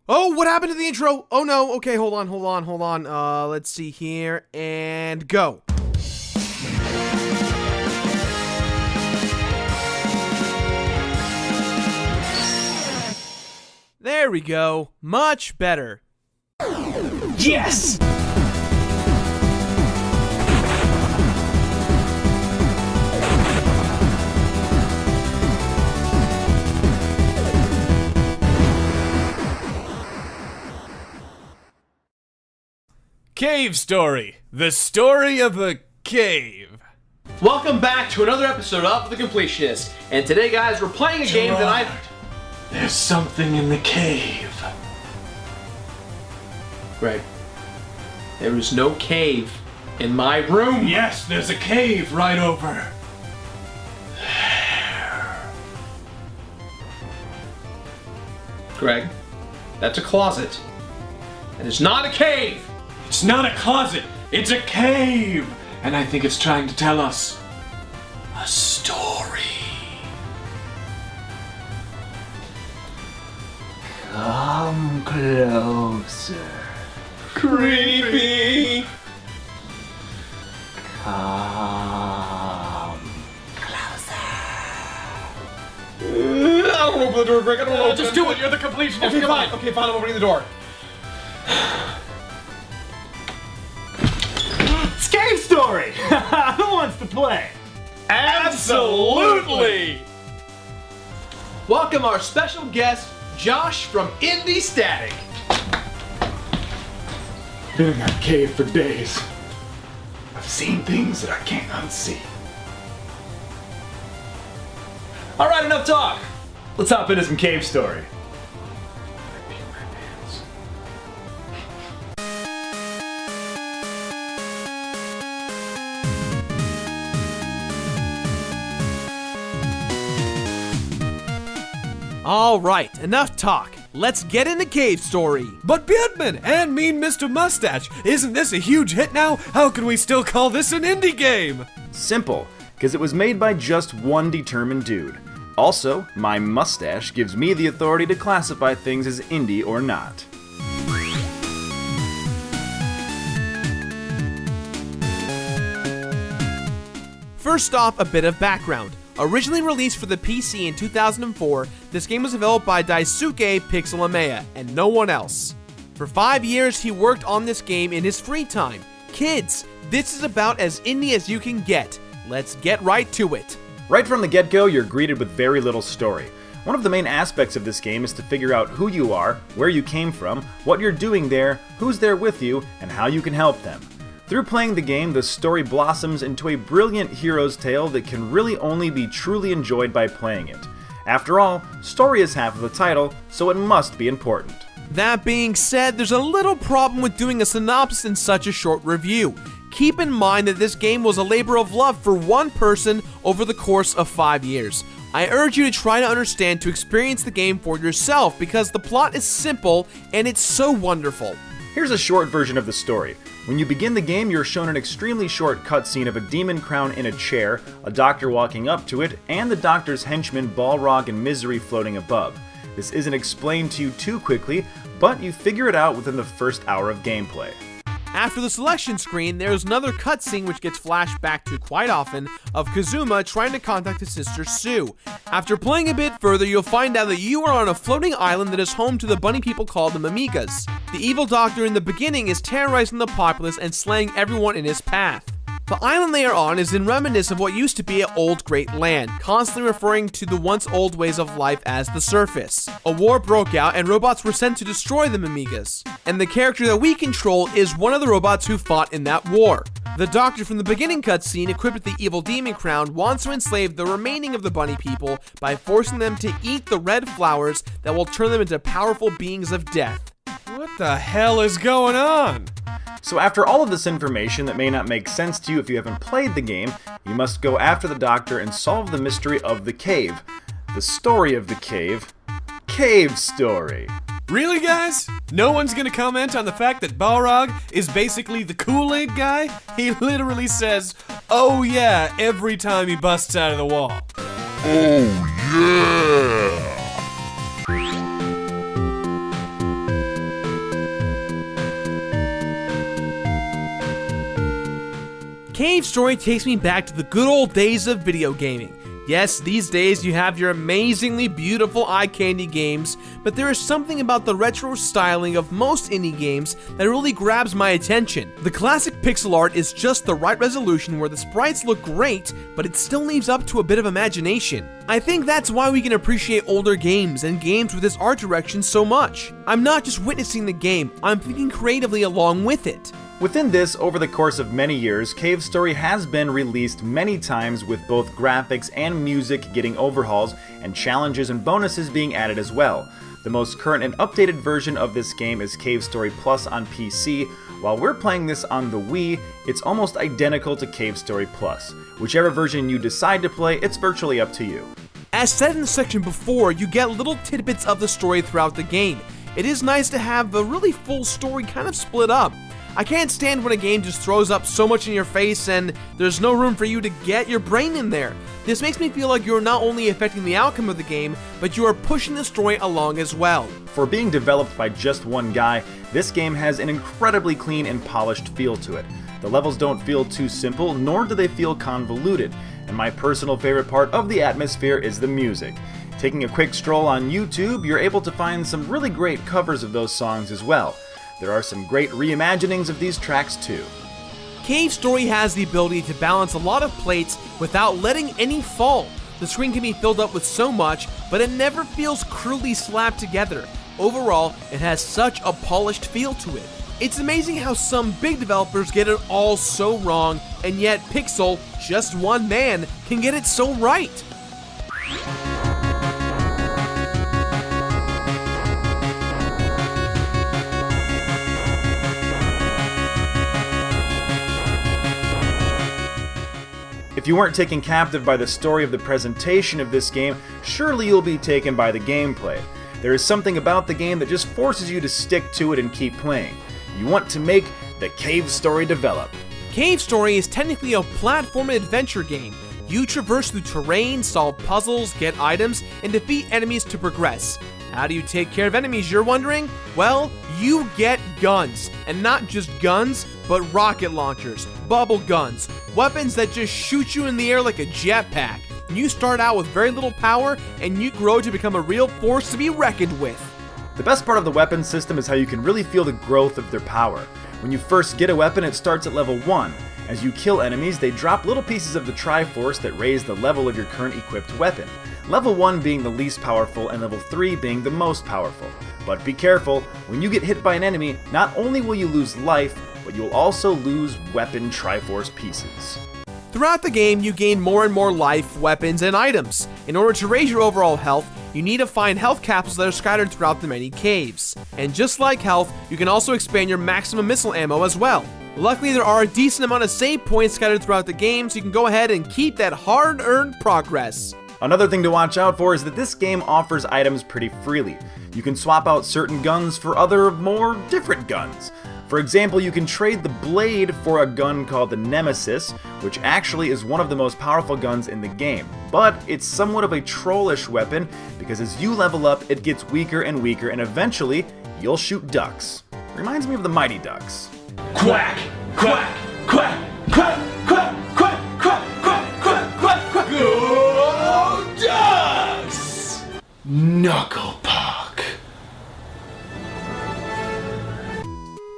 Oh, what happened to the intro? Oh no, okay, hold on. Let's see here, and go. There we go, much better. Yes! Cave Story, the story of a cave. Welcome back to another episode of The Completionist. And today, guys, we're playing a game that There's something in the cave. Greg, there is no cave in my room. Yes, there's a cave right over. Greg, that's a closet. That is not a cave. It's not a closet, it's a cave! And I think it's trying to tell us a story. Come closer. Creepy. Come. I don't open the door, Greg. I don't know. Just do it, you're the completionist. Okay, Come fine. on. Okay, fine. I'm opening the door. It's Cave Story! Who wants to play? Absolutely. Welcome our special guest, Josh from Indie Statik. Been in that cave for days. I've seen things that I can't unsee. Alright, enough talk! Let's hop into some Cave Story. Alright, enough talk. Let's get into Cave Story. But Beardman and Mean Mr. Mustache, isn't this a huge hit now? How can we still call this an indie game? Simple, because it was made by just one determined dude. Also, my mustache gives me the authority to classify things as indie or not. First off, a bit of background. Originally released for the PC in 2004, this game was developed by Daisuke Pixelamea and no one else. For 5 years, he worked on this game in his free time. Kids, this is about as indie as you can get. Let's get right to it. Right from the get-go, you're greeted with very little story. One of the main aspects of this game is to figure out who you are, where you came from, what you're doing there, who's there with you, and how you can help them. Through playing the game, the story blossoms into a brilliant hero's tale that can really only be truly enjoyed by playing it. After all, story is half of the title, so it must be important. That being said, there's a little problem with doing a synopsis in such a short review. Keep in mind that this game was a labor of love for one person over the course of 5 years. I urge you to try to understand to experience the game for yourself because the plot is simple and it's so wonderful. Here's a short version of the story. When you begin the game, you're shown an extremely short cutscene of a demon crown in a chair, a doctor walking up to it, and the doctor's henchmen Balrog and Misery floating above. This isn't explained to you too quickly, but you figure it out within the first hour of gameplay. After the selection screen, there's another cutscene which gets flashed back to quite often of Kazuma trying to contact his sister Sue. After playing a bit further, you'll find out that you are on a floating island that is home to the bunny people called the Mimigas. The evil doctor in the beginning is terrorizing the populace and slaying everyone in his path. The island they are on is in reminiscence of what used to be an old great land, constantly referring to the once old ways of life as the surface. A war broke out and robots were sent to destroy the Mimigas, and the character that we control is one of the robots who fought in that war. The doctor from the beginning cutscene, equipped with the evil demon crown, wants to enslave the remaining of the bunny people by forcing them to eat the red flowers that will turn them into powerful beings of death. What the hell is going on? So after all of this information that may not make sense to you if you haven't played the game, you must go after the doctor and solve the mystery of the cave. The story of the cave. Cave Story. Really, guys? No one's gonna comment on the fact that Balrog is basically the Kool-Aid guy? He literally says, "Oh yeah," every time he busts out of the wall. Oh yeah! Cave Story takes me back to the good old days of video gaming. Yes, these days you have your amazingly beautiful eye candy games, but there is something about the retro styling of most indie games that really grabs my attention. The classic pixel art is just the right resolution where the sprites look great, but it still leaves up to a bit of imagination. I think that's why we can appreciate older games and games with this art direction so much. I'm not just witnessing the game, I'm thinking creatively along with it. Within this, over the course of many years, Cave Story has been released many times with both graphics and music getting overhauls and challenges and bonuses being added as well. The most current and updated version of this game is Cave Story Plus on PC. While we're playing this on the Wii, it's almost identical to Cave Story Plus. Whichever version you decide to play, it's virtually up to you. As said in the section before, you get little tidbits of the story throughout the game. It is nice to have a really full story kind of split up. I can't stand when a game just throws up so much in your face and there's no room for you to get your brain in there. This makes me feel like you're not only affecting the outcome of the game, but you are pushing the story along as well. For being developed by just one guy, this game has an incredibly clean and polished feel to it. The levels don't feel too simple, nor do they feel convoluted, and my personal favorite part of the atmosphere is the music. Taking a quick stroll on YouTube, you're able to find some really great covers of those songs as well. There are some great reimaginings of these tracks too. Cave Story has the ability to balance a lot of plates without letting any fall. The screen can be filled up with so much, but it never feels crudely slapped together. Overall, it has such a polished feel to it. It's amazing how some big developers get it all so wrong, and yet Pixel, just one man, can get it so right. If you weren't taken captive by the story of the presentation of this game, surely you'll be taken by the gameplay. There is something about the game that just forces you to stick to it and keep playing. You want to make the Cave Story develop. Cave Story is technically a platform adventure game. You traverse through terrain, solve puzzles, get items, and defeat enemies to progress. How do you take care of enemies, you're wondering? Well, you get guns. And not just guns, but rocket launchers, bubble guns, weapons that just shoot you in the air like a jetpack. You start out with very little power, and you grow to become a real force to be reckoned with. The best part of the weapon system is how you can really feel the growth of their power. When you first get a weapon, it starts at level 1. As you kill enemies, they drop little pieces of the Triforce that raise the level of your current equipped weapon. Level 1 being the least powerful and level 3 being the most powerful. But be careful, when you get hit by an enemy, not only will you lose life, but you will also lose weapon Triforce pieces. Throughout the game, you gain more and more life, weapons, and items. In order to raise your overall health, you need to find health capsules that are scattered throughout the many caves. And just like health, you can also expand your maximum missile ammo as well. Luckily, there are a decent amount of save points scattered throughout the game, so you can go ahead and keep that hard-earned progress. Another thing to watch out for is that this game offers items pretty freely. You can swap out certain guns for other, more different guns. For example, you can trade the blade for a gun called the Nemesis, which actually is one of the most powerful guns in the game. But it's somewhat of a trollish weapon, because as you level up, it gets weaker and weaker, and eventually, you'll shoot ducks. Reminds me of the Mighty Ducks. Quack! Quack! Quack! Quack! Quack! Quack! Quack! Quack! Quack! Quack! Quack! Go Ducks! Knuckle Puck.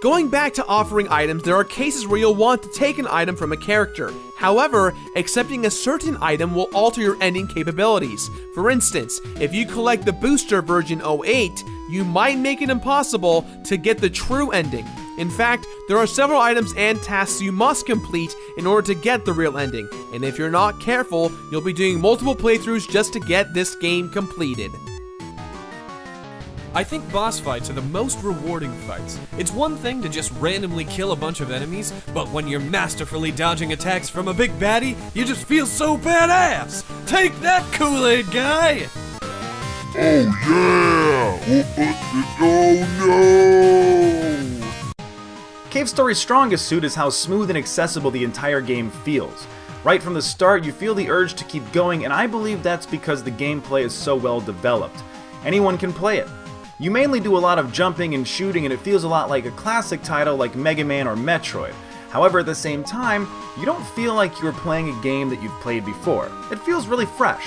Going back to offering items, there are cases where you'll want to take an item from a character. However, accepting a certain item will alter your ending capabilities. For instance, if you collect the booster version 08, you might make it impossible to get the true ending. In fact, there are several items and tasks you must complete in order to get the real ending, and if you're not careful, you'll be doing multiple playthroughs just to get this game completed. I think boss fights are the most rewarding fights. It's one thing to just randomly kill a bunch of enemies, but when you're masterfully dodging attacks from a big baddie, you just feel so badass! Take that, Kool-Aid guy! Oh yeah! Oh no! Cave Story's strongest suit is how smooth and accessible the entire game feels. Right from the start, you feel the urge to keep going, and I believe that's because the gameplay is so well developed. Anyone can play it. You mainly do a lot of jumping and shooting, and it feels a lot like a classic title like Mega Man or Metroid. However, at the same time, you don't feel like you're playing a game that you've played before. It feels really fresh.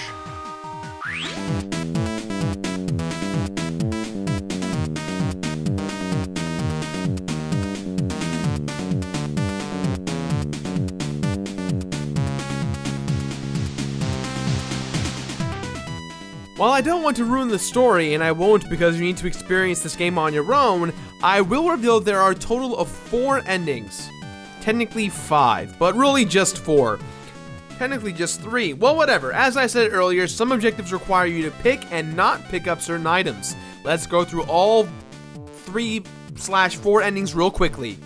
While I don't want to ruin the story, and I won't because you need to experience this game on your own, I will reveal there are a total of 4 endings. Technically 5, but really just 4. Technically just 3. Well, whatever. As I said earlier, some objectives require you to pick and not pick up certain items. Let's go through all 3/4 endings real quickly.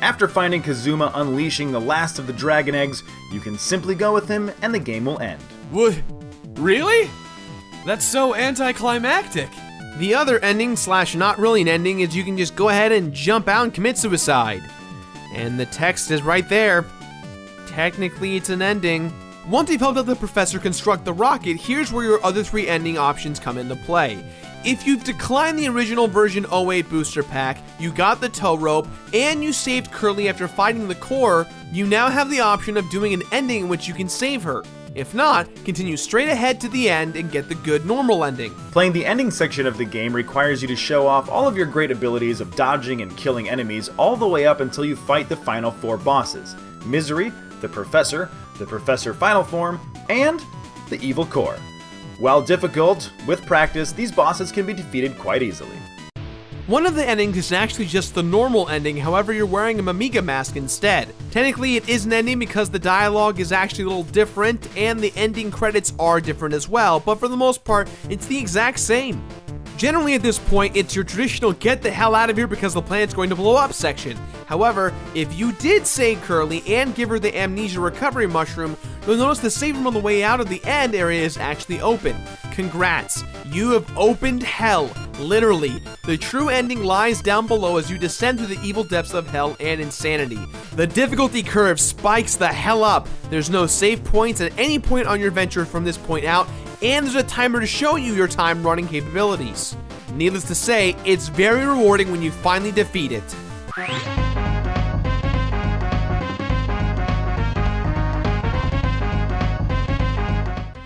After finding Kazuma unleashing the last of the dragon eggs, you can simply go with him and the game will end. What? Really? That's so anticlimactic. The other ending / not really an ending is you can just go ahead and jump out and commit suicide. And the text is right there. Technically it's an ending. Once you've helped out the professor construct the rocket, here's where your other 3 ending options come into play. If you've declined the original version 08 booster pack, you got the tow rope, and you saved Curly after fighting the core, you now have the option of doing an ending in which you can save her. If not, continue straight ahead to the end and get the good normal ending. Playing the ending section of the game requires you to show off all of your great abilities of dodging and killing enemies all the way up until you fight the final 4 bosses: Misery, the Professor Final Form, and the Evil Core. While difficult, with practice, these bosses can be defeated quite easily. One of the endings is actually just the normal ending, however you're wearing a Mamiga mask instead. Technically it is an ending because the dialogue is actually a little different and the ending credits are different as well, but for the most part, it's the exact same. Generally at this point, it's your traditional get the hell out of here because the planet's going to blow up section. However, if you did save Curly and give her the amnesia recovery mushroom, you'll notice the save room on the way out of the end area is actually open. Congrats, you have opened hell, literally. The true ending lies down below as you descend through the evil depths of hell and insanity. The difficulty curve spikes the hell up. There's no save points at any point on your venture from this point out, and there's a timer to show you your time running capabilities. Needless to say, it's very rewarding when you finally defeat it.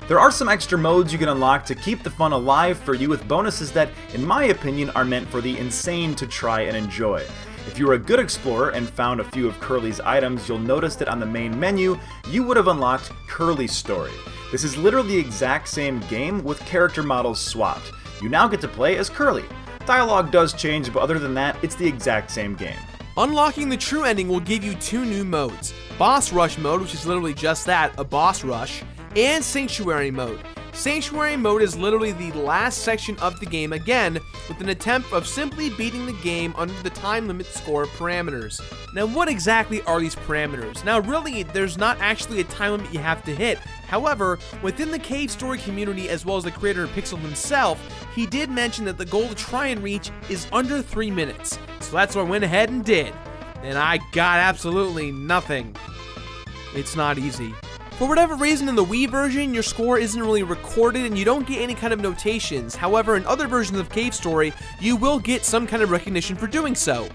There are some extra modes you can unlock to keep the fun alive for you with bonuses that, in my opinion, are meant for the insane to try and enjoy. If you were a good explorer and found a few of Curly's items, you'll notice that on the main menu, you would have unlocked Curly's Story. This is literally the exact same game with character models swapped. You now get to play as Curly. Dialogue does change, but other than that, it's the exact same game. Unlocking the true ending will give you 2 new modes. Boss Rush mode, which is literally just that, a boss rush, and Sanctuary mode. Sanctuary mode is literally the last section of the game again, with an attempt of simply beating the game under the time limit score parameters. Now what exactly are these parameters? Now really, there's not actually a time limit you have to hit. However, within the Cave Story community as well as the creator Pixel himself, he did mention that the goal to try and reach is under 3 minutes. So that's what I went ahead and did. And I got absolutely nothing. It's not easy. For whatever reason, in the Wii version, your score isn't really recorded and you don't get any kind of notations. However, in other versions of Cave Story, you will get some kind of recognition for doing so.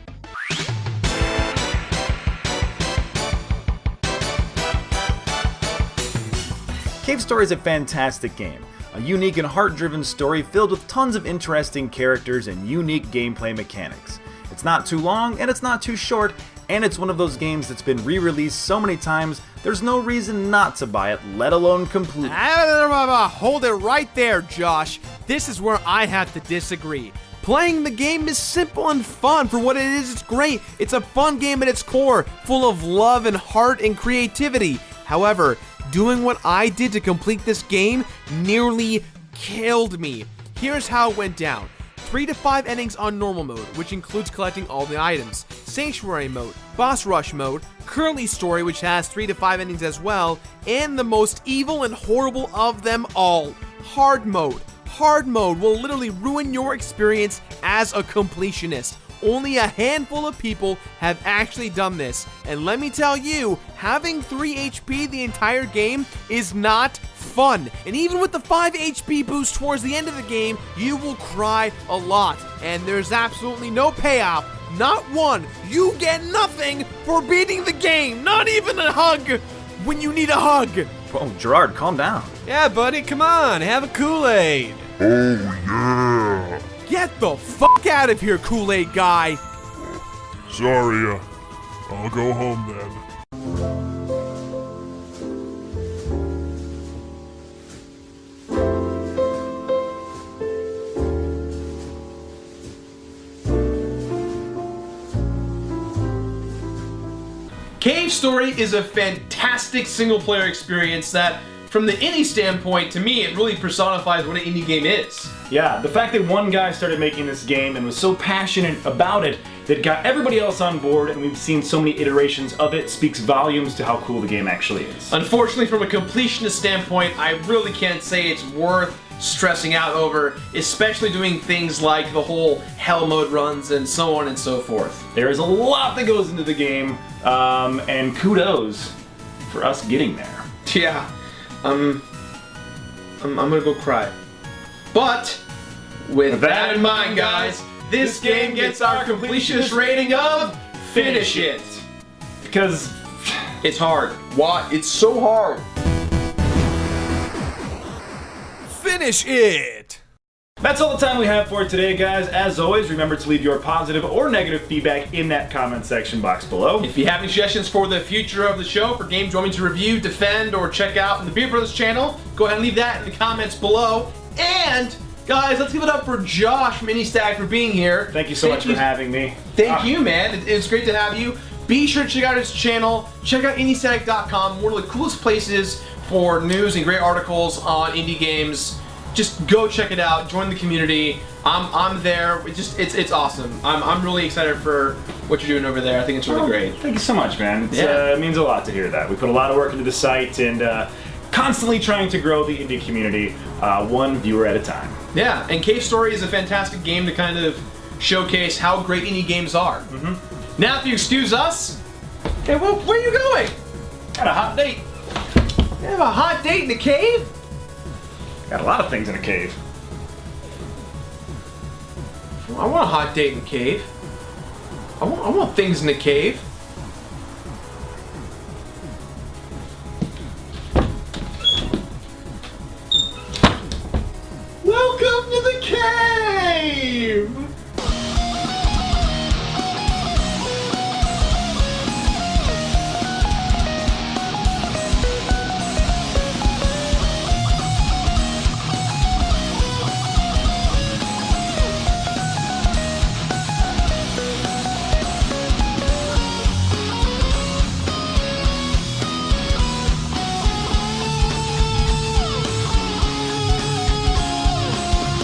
Cave Story is a fantastic game. A unique and heart-driven story filled with tons of interesting characters and unique gameplay mechanics. It's not too long and it's not too short, and it's one of those games that's been re-released so many times, there's no reason not to buy it, let alone complete. Hold it right there, Josh. This is where I have to disagree. Playing the game is simple and fun. For what it is, it's great. It's a fun game at its core, full of love and heart and creativity. However, doing what I did to complete this game nearly killed me. Here's how it went down. 3 to 5 endings on normal mode, which includes collecting all the items, Sanctuary mode, Boss Rush mode, Curly Story, which has 3 to 5 endings as well, and the most evil and horrible of them all, Hard mode. Hard mode will literally ruin your experience as a completionist. Only a handful of people have actually done this, and let me tell you, having 3 HP the entire game is not fun. And even with the 5 HP boost towards the end of the game, you will cry a lot, and there's absolutely no payoff not one. You get nothing for beating the game. Not even a hug when you need a hug. Oh, Gerard, calm down. Yeah, buddy, come on, have a Kool-Aid. Oh yeah. Get the fuck out of here, Kool-Aid guy. Sorry, I'll go home then. Cave Story is a fantastic single-player experience that, from the indie standpoint, to me, it really personifies what an indie game is. Yeah, the fact that one guy started making this game and was so passionate about it that got everybody else on board, and we've seen so many iterations of it, speaks volumes to how cool the game actually is. Unfortunately, from a completionist standpoint, I really can't say it's worth stressing out over, especially doing things like the whole hell mode runs and so on and so forth. There is a lot that goes into the game, and kudos for us getting there. Yeah, I'm gonna go cry. But, with that in mind, guys, this game gets our completionist rating of Finish It. Because It's hard. Why? It's so hard. Finish it! that's all the time we have for today, guys. As always, remember to leave your positive or negative feedback in that comment section box below. If you have any suggestions for the future of the show, for games you want me to review, defend, or check out on the Beer Brothers channel, go ahead and leave that in the comments below. And, guys, let's give it up for Josh from Statik for being here. Thank you so much for having me. Thank you, man. It's great to have you. Be sure to check out his channel. Check out IndieStatic.com, one of the coolest places for news and great articles on indie games. Just go check it out. Join the community. I'm there. It's awesome. I'm really excited for what you're doing over there. I think it's really great. Thank you so much, man. Yeah. It means a lot to hear that. We put a lot of work into the site and constantly trying to grow the indie community one viewer at a time. Yeah, and Cave Story is a fantastic game to kind of showcase how great indie games are. Now, if you excuse us, hey, well, where are you going? Got a hot date. You have a hot date in the cave? Got a lot of things in a cave. I want a hot date in the cave. I want things in the cave. Welcome to the cave!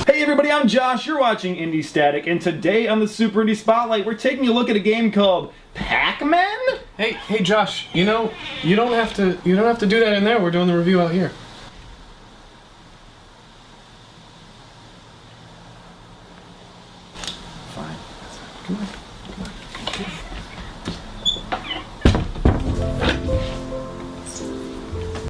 Hey everybody, I'm Josh, you're watching Indie Static, and today on the Super Indie Spotlight, we're taking a look at a game called Pac-Man? Hey, Josh. You know, you don't have to do that in there. We're doing the review out here. Fine. Come on.